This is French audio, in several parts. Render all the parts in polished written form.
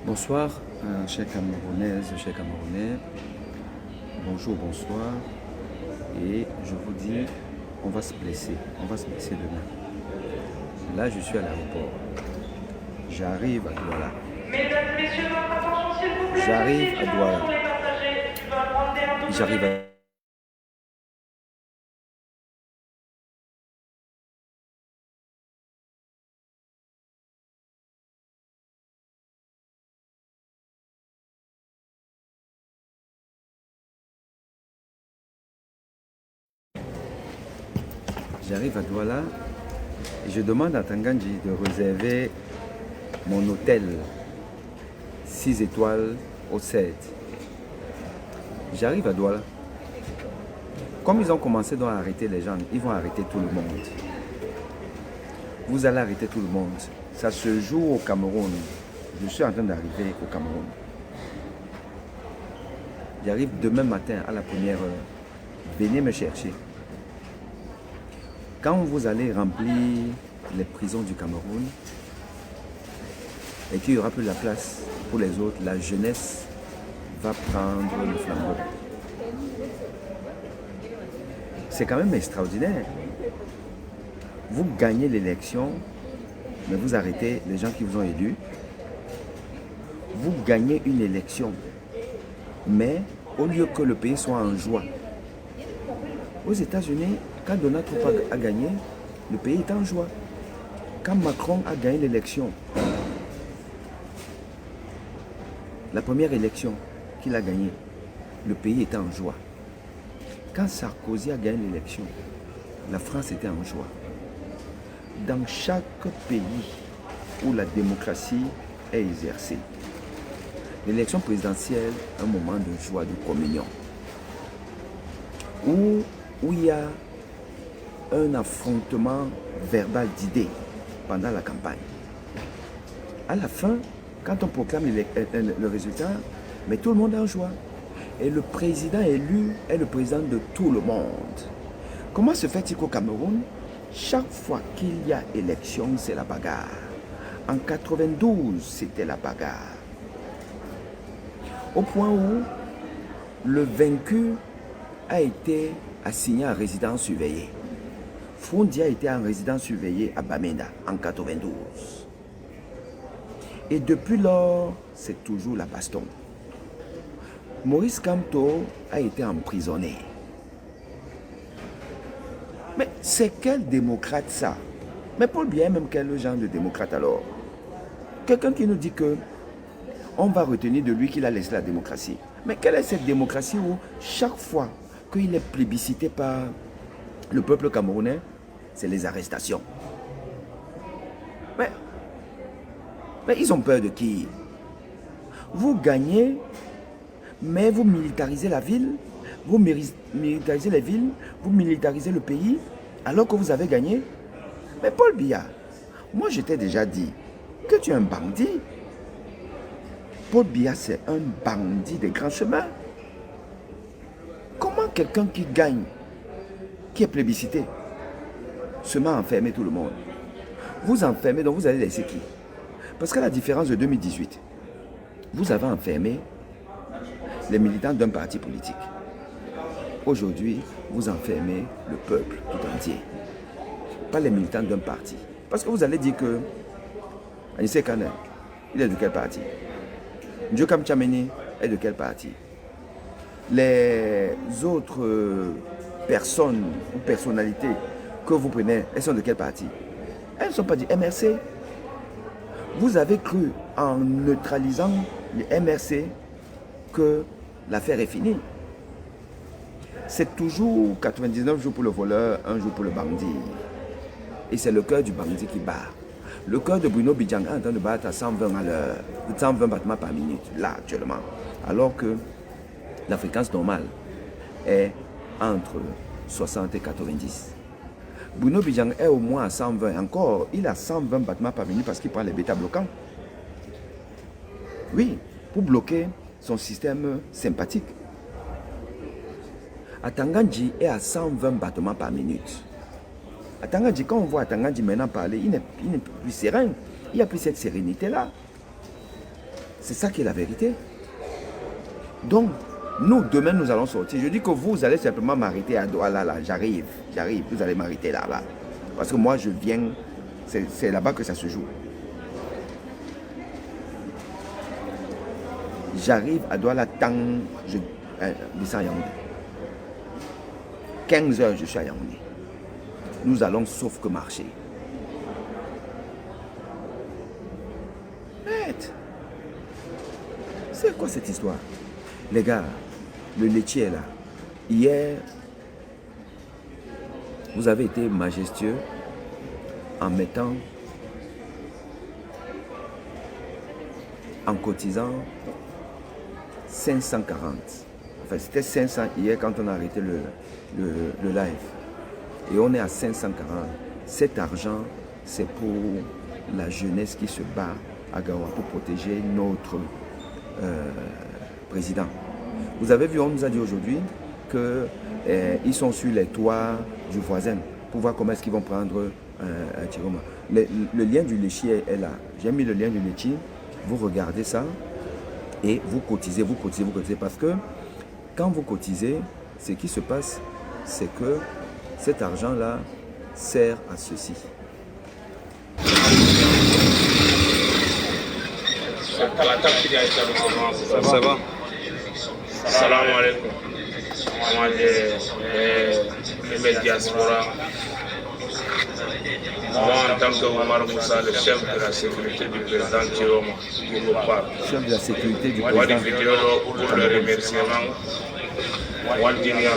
Bonsoir, chers Camerounaises, chers Camerounais. Bonjour, bonsoir. Et je vous dis, on va se blesser. On va se blesser demain. Là, je suis à l'aéroport. J'arrive à Douala. Mesdames, Messieurs, votre attention s'il vous plaît. J'arrive à Douala. Pour les passagers, il va prendre des J'arrive à... J'arrive à Douala et je demande à Tanganji de réserver mon hôtel 6 étoiles au 7. J'arrive à Douala. Comme ils ont commencé à arrêter les gens, ils vont arrêter tout le monde. Vous allez arrêter tout le monde. Ça se joue au Cameroun. Je suis en train d'arriver au Cameroun. J'arrive demain matin à la première heure. Venez me chercher. Quand vous allez remplir les prisons du Cameroun et qu'il n'y aura plus la place pour les autres, la jeunesse va prendre le flambeau. C'est quand même extraordinaire. Vous gagnez l'élection, mais vous arrêtez les gens qui vous ont élus. Vous gagnez une élection, mais au lieu que le pays soit en joie. Aux États-Unis, quand Donald Trump a gagné, le pays est en joie. Quand Macron a gagné l'élection, la première élection qu'il a gagnée, le pays était en joie. Quand Sarkozy a gagné l'élection, la France était en joie. Dans chaque pays où la démocratie est exercée, l'élection présidentielle est un moment de joie, de communion. Où il y a un affrontement verbal d'idées pendant la campagne. À la fin, quand on proclame le résultat, mais tout le monde est en joie. Et le président élu est le président de tout le monde. Comment se fait-il qu'au Cameroun, chaque fois qu'il y a élection, c'est la bagarre? En 92, c'était la bagarre. Au point où le vaincu a été assigné en résidence surveillée. Foundi a été en résidence surveillée à Bamenda en 92. Et depuis lors, c'est toujours la baston. Maurice Kamto a été emprisonné. Mais c'est quel démocrate ça? Mais Paul Biya est même quel genre de démocrate alors? Quelqu'un qui nous dit que on va retenir de lui qu'il a laissé la démocratie. Mais quelle est cette démocratie où chaque fois qu'il est plébiscité par le peuple camerounais, c'est les arrestations? Mais ils ont peur de qui? Vous gagnez, mais vous militarisez la ville, vous militarisez les villes, vous militarisez le pays, alors que vous avez gagné. Mais Paul Biya, moi je t'ai déjà dit que tu es un bandit. Paul Biya, c'est un bandit des grands chemins. Comment quelqu'un qui gagne, qui est plébiscité, se met à enfermer tout le monde? Vous enfermez, donc vous allez laisser qui? Parce qu'à la différence de 2018, vous avez enfermé les militants d'un parti politique. Aujourd'hui, vous enfermez le peuple tout entier. Pas les militants d'un parti. Parce que vous allez dire que Anissé Kaner, il est de quel parti? Ndjokam Tchameni est de quel parti? Les autres personnes ou personnalités que vous prenez, elles sont de quel parti? Elles ne sont pas du MRC. Vous avez cru en neutralisant le MRC que l'affaire est finie. C'est toujours 99 jours pour le voleur, 1 jour pour le bandit. Et c'est le cœur du bandit qui bat. Le cœur de Bruno Bidjang est en train de battre à 120 à l'heure, 120 battements par minute, là actuellement. Alors que la fréquence normale est entre 60 et 90. Bruno Bidjang est au moins à 120. Encore, il a 120 battements par minute parce qu'il prend les bêta bloquants. Oui, pour bloquer son système sympathique. Atanganji est à 120 battements par minute. Atanganji, quand on voit Atanganji maintenant parler, il n'est plus serein. Il n'y a plus cette sérénité-là. C'est ça qui est la vérité. Donc, nous, demain, nous allons sortir. Je dis que vous allez simplement m'arrêter à Douala, là. J'arrive. Vous allez m'arrêter là-bas. Parce que moi, je viens, c'est là-bas que ça se joue. J'arrive à Douala tant je descends à Yaoundé. 15 heures, je suis à Yaoundé. Nous allons sauf que marcher. C'est quoi cette histoire? Les gars, le laitier là, hier, vous avez été majestueux en mettant, en cotisant 540. Enfin, c'était 500 hier quand on a arrêté le live. Et on est à 540. Cet argent, c'est pour la jeunesse qui se bat à Gawa pour protéger notre président. Vous avez vu, on nous a dit aujourd'hui qu'ils sont sur les toits du voisin pour voir comment est-ce qu'ils vont prendre un Tiroma. Le lien du laitier est là. J'ai mis le lien du laitier. Vous regardez ça et vous cotisez. Parce que quand vous cotisez, ce qui se passe, c'est que cet argent-là sert à ceci. Ça va? Salam alaikum. Moi, le diaspora. Moi, en tant que Omar Moussa, le chef de la sécurité du président Tiroma, qui vous parle. Chef de la sécurité du Moi, président. des vidéos pour le remerciement. Moi, je dirais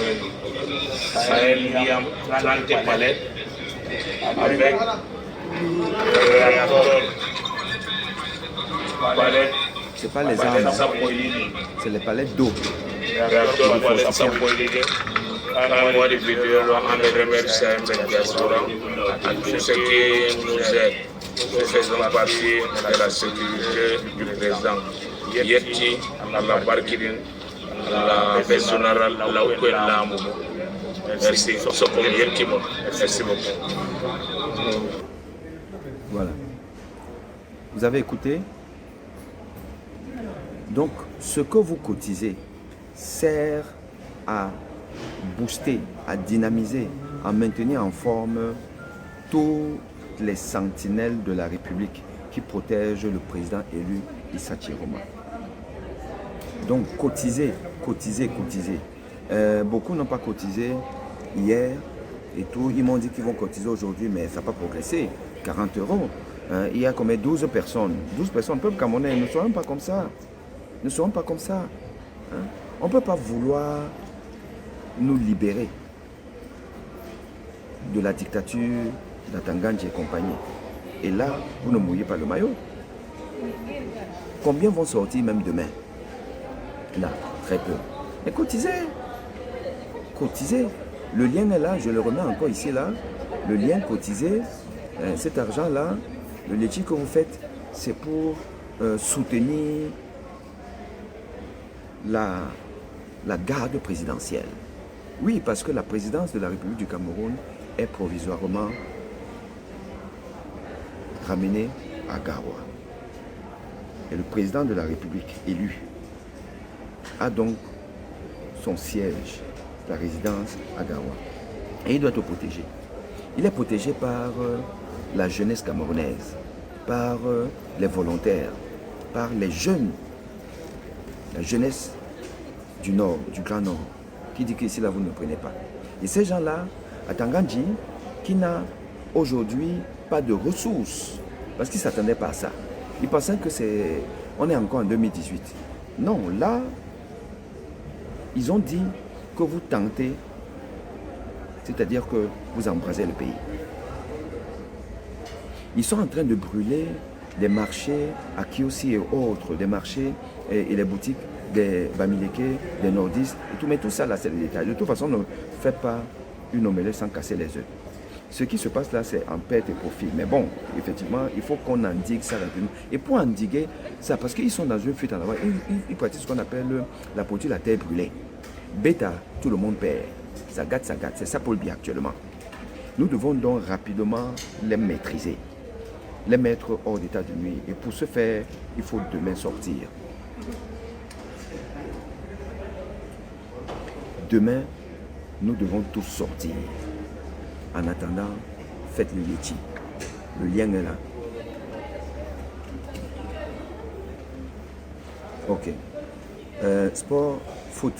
Sahel Liam, 30 palais, avec le réacteur. Palais. C'est pas les armes, c'est les palettes d'eau. Moi, des vidéos, on me remercie à tous ceux qui nous aident. Nous faisons partie de la sécurité du président. Yeti, la Barkirin, la Besonara, la Oukwelamu. Merci. Merci beaucoup. Voilà. Vous avez écouté? Donc, ce que vous cotisez sert à booster, à dynamiser, à maintenir en forme toutes les sentinelles de la République qui protègent le président élu Issa Tiroma. Donc, cotisez. Beaucoup n'ont pas cotisé hier et tout. Ils m'ont dit qu'ils vont cotiser aujourd'hui, mais ça n'a pas progressé. 40 €. Il y a comme 12 personnes. 12 personnes, peuple camerounais, ne seront pas comme ça. Ne seront pas comme ça. Hein? On ne peut pas vouloir nous libérer de la dictature d'Atangandji et compagnie. Et là, vous ne mouillez pas le maillot. Combien vont sortir même demain? Là, très peu. Mais cotisez. Cotisez. Le lien est là, je le remets encore ici, là. Le lien cotisé, cet argent-là, le laitier que vous faites, c'est pour soutenir la garde présidentielle. Oui, parce que la présidence de la République du Cameroun est provisoirement ramenée à Garoua. Et le président de la République élu a donc son siège, la résidence à Garoua. Et il doit être protégé. Il est protégé par la jeunesse camerounaise, par les volontaires, par les jeunes, la jeunesse du Nord, du Grand Nord, qui dit qu'ici là vous ne prenez pas. Et ces gens-là, à Tangandji, qui n'a aujourd'hui pas de ressources, parce qu'ils ne s'attendaient pas à ça. Ils pensaient que on est encore en 2018. Non, là, ils ont dit que vous tentez, c'est-à-dire que vous embrasez le pays. Ils sont en train de brûler des marchés à Kiosi et autres, des marchés et les boutiques des Bamileke, des nordistes et tout. Mais tout ça, là, c'est le détail. De toute façon, ne faites pas une omelette sans casser les œufs. Ce qui se passe là, c'est en perte et profit. Mais bon, effectivement, il faut qu'on endigue ça rapidement. Et pour endiguer ça, parce qu'ils sont dans une fuite en avant, ils pratiquent ce qu'on appelle la politique de la terre brûlée. Bêta, tout le monde perd. Ça gâte, c'est ça pour le bien actuellement. Nous devons donc rapidement les maîtriser. les mettre hors d'état de nuit. Et pour ce faire, il faut demain sortir. Demain, nous devons tous sortir. En attendant, faites le Yeti. Le lien est là. Ok. Sport, foot.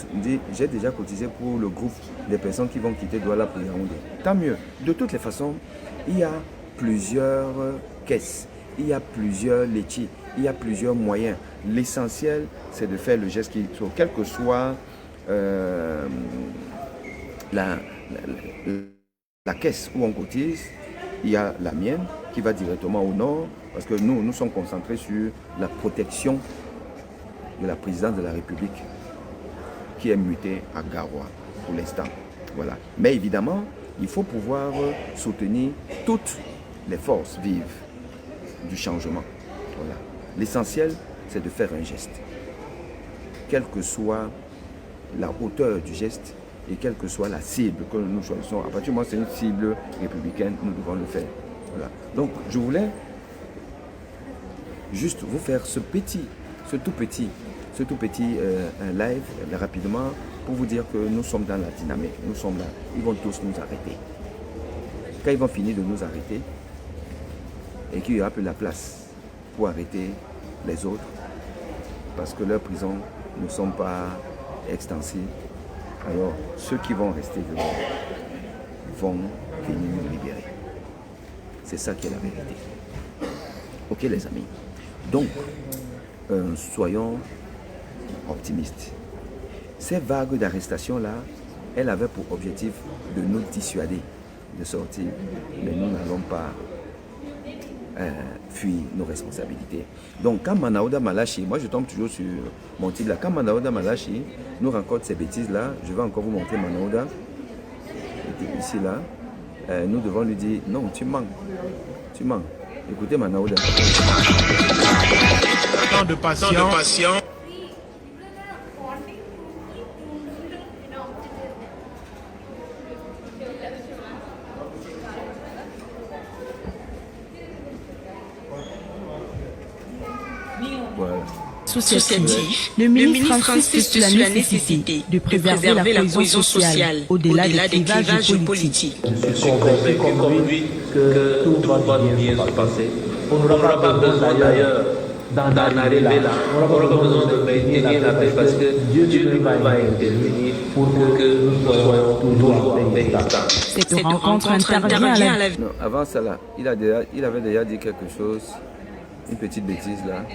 J'ai déjà cotisé pour le groupe des personnes qui vont quitter Douala pour Yaoundé. Tant mieux. De toutes les façons, il y a plusieurs caisses. Il y a plusieurs laitiers. Il y a plusieurs moyens. L'essentiel, c'est de faire le geste qui soit, quel que soit la caisse où on cotise. Il y a la mienne qui va directement au nord, parce que nous sommes concentrés sur la protection de la présidence de la République qui est mutée à Garoua pour l'instant. Voilà. Mais évidemment, il faut pouvoir soutenir toutes les forces vives du changement. Voilà. L'essentiel, c'est de faire un geste. Quelle que soit la hauteur du geste et quelle que soit la cible que nous choisissons. À partir du moment où c'est une cible républicaine, nous devons le faire. Voilà. Donc, je voulais juste vous faire ce tout petit live rapidement pour vous dire que nous sommes dans la dynamique, nous sommes là, ils vont tous nous arrêter. Quand ils vont finir de nous arrêter et qu'il y aura plus la place pour arrêter les autres parce que leurs prisons ne sont pas extensives, alors ceux qui vont rester dehors vont venir nous libérer. C'est ça qui est la vérité. Ok les amis. Donc, soyons optimistes. Ces vagues d'arrestation-là, elles avaient pour objectif de nous dissuader de sortir. Mais nous n'allons pas fuir nos responsabilités. Donc quand Manaouda Malachi, moi je tombe toujours sur mon type là, quand Manaouda Malachi nous rencontre ces bêtises-là, je vais encore vous montrer Manaouda. Ici là, nous devons lui dire, non, tu mens. Tu mens. Écoutez Manaouda. Tant de patience. Voilà. Associatif, le ministre insiste sur la nécessité de préserver la cohésion sociale au-delà des clivages politiques. Je suis convaincu comme lui que tout va bien se passer. On n'aura pas besoin d'ailleurs d'en arriver là. On n'aura pas besoin de maintenir la paix parce que Dieu lui-même va intervenir pour que nous soyons toujours en paix. Cette rencontre intervient à la... Non, avant ça là, il avait déjà dit quelque chose, une petite bêtise là.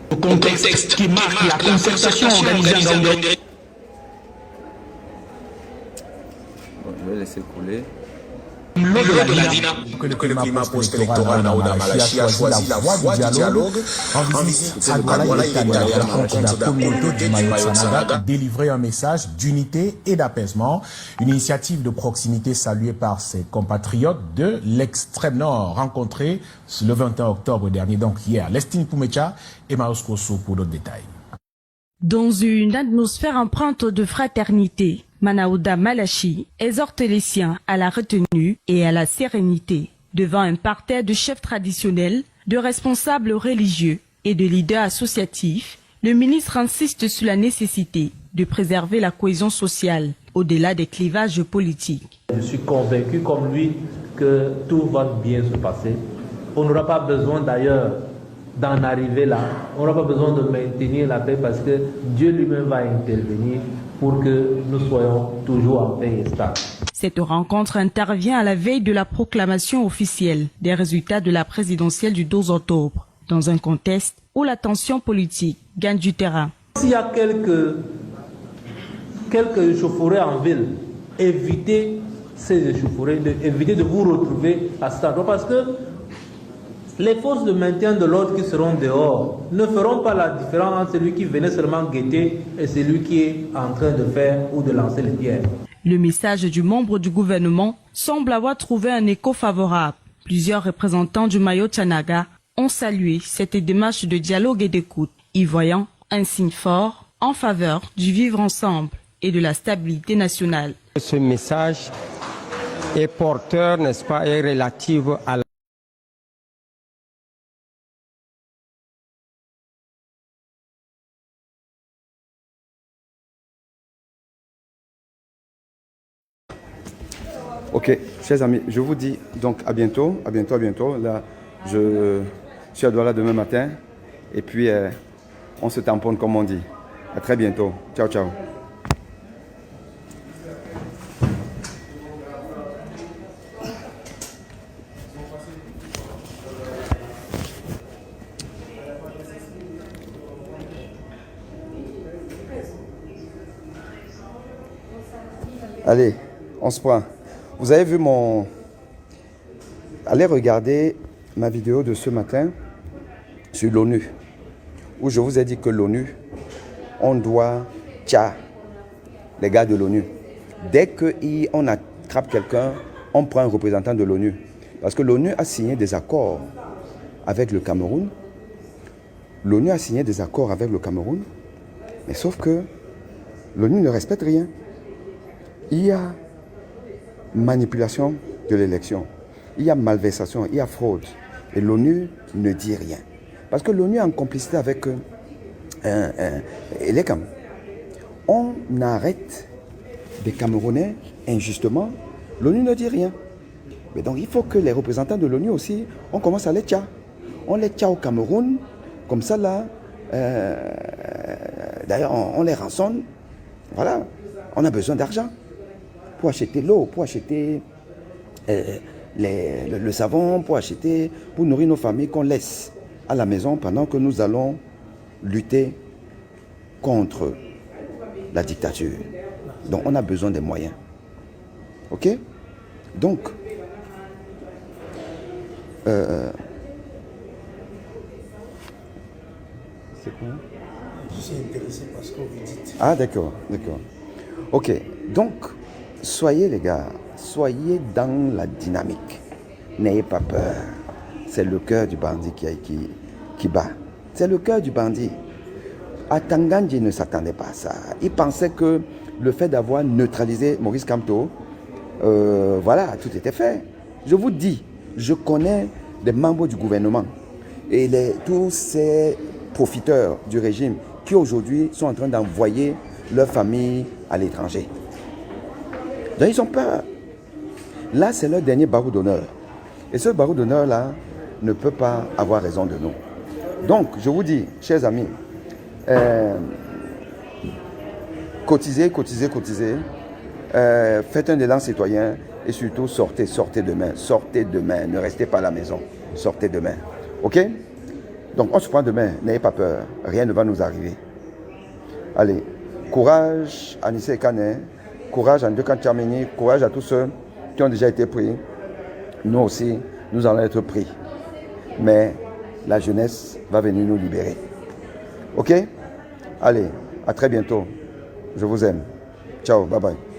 Le contexte qui marque la concertation organisée en Hongrie. Bon, je vais laisser couler. Lors de la DINA, que le climat post-électoral Naouda Malachi a choisi la voie du dialogue en visite à Douala. Il est allé à la rencontre de la communauté du Mayo Tsanaga, délivrer un message d'unité et d'apaisement. Une initiative de proximité saluée par ses compatriotes de l'extrême nord, rencontrés le 21 octobre dernier, donc hier. Lestine Poumecha et Maos Kosso pour d'autres détails. Dans une atmosphère empreinte de fraternité, Manaouda Malachi exhorte les siens à la retenue et à la sérénité devant un parterre de chefs traditionnels, de responsables religieux et de leaders associatifs. Le ministre insiste sur la nécessité de préserver la cohésion sociale au-delà des clivages politiques. Je suis convaincu comme lui que tout va bien se passer. On n'aura pas besoin d'ailleurs d'en arriver là. On n'aura pas besoin de maintenir la paix parce que Dieu lui-même va intervenir pour que nous soyons toujours en paix et stable. Cette rencontre intervient à la veille de la proclamation officielle des résultats de la présidentielle du 12 octobre, dans un contexte où la tension politique gagne du terrain. S'il y a quelques échauffourées en ville, évitez ces échauffourées, évitez de vous retrouver à cet endroit parce que les forces de maintien de l'ordre qui seront dehors ne feront pas la différence entre celui qui venait seulement guetter et celui qui est en train de faire ou de lancer les pierres. Le message du membre du gouvernement semble avoir trouvé un écho favorable. Plusieurs représentants du Mayo Tsanaga ont salué cette démarche de dialogue et d'écoute, y voyant un signe fort en faveur du vivre ensemble et de la stabilité nationale. Ce message est porteur, n'est-ce pas, et relative à la... Ok, chers amis, je vous dis donc à bientôt, à bientôt, à bientôt. Là, je suis à Douala demain matin. Et puis, on se tamponne comme on dit. À très bientôt. Ciao, ciao. Allez, on se prend. Vous avez vu mon... Allez regarder ma vidéo de ce matin sur l'ONU, où je vous ai dit que l'ONU, on doit tcha les gars de l'ONU. Dès qu'on attrape quelqu'un, on prend un représentant de l'ONU. Parce que l'ONU a signé des accords avec le Cameroun. L'ONU a signé des accords avec le Cameroun, mais sauf que l'ONU ne respecte rien. Il y a manipulation de l'élection, il y a malversation, il y a fraude. Et l'ONU ne dit rien. Parce que l'ONU est en complicité avec les Cam. On arrête des Camerounais injustement, l'ONU ne dit rien. Mais donc il faut que les représentants de l'ONU aussi, on commence à les tcha. On les tcha au Cameroun, comme ça là, d'ailleurs on les rançonne. Voilà, on a besoin d'argent pour acheter l'eau, pour acheter le savon, pour nourrir nos familles qu'on laisse à la maison pendant que nous allons lutter contre la dictature. Donc on a besoin des moyens. Ok? Donc, c'est quoi? Je suis intéressé par ce que vous dites. Ah d'accord, d'accord. Ok, donc soyez les gars, soyez dans la dynamique. N'ayez pas peur. C'est le cœur du bandit qui bat. C'est le cœur du bandit. Atangandji ne s'attendait pas à ça. Il pensait que le fait d'avoir neutralisé Maurice Kamto, voilà, tout était fait. Je vous dis, je connais des membres du gouvernement et tous ces profiteurs du régime qui aujourd'hui sont en train d'envoyer leur famille à l'étranger. Donc ils ont peur. Là, c'est leur dernier barreau d'honneur. Et ce barreau d'honneur-là ne peut pas avoir raison de nous. Donc, je vous dis, chers amis, cotisez, cotisez, cotisez. Faites un élan citoyen et surtout sortez demain. Sortez demain. Ne restez pas à la maison. Sortez demain. Ok? Donc, on se prend demain. N'ayez pas peur. Rien ne va nous arriver. Allez, courage à Nissé Kane, courage à Ndekan Tchamini, courage à tous ceux qui ont déjà été pris. Nous aussi, nous allons être pris. Mais la jeunesse va venir nous libérer. Ok? Allez, à très bientôt. Je vous aime. Ciao, bye bye.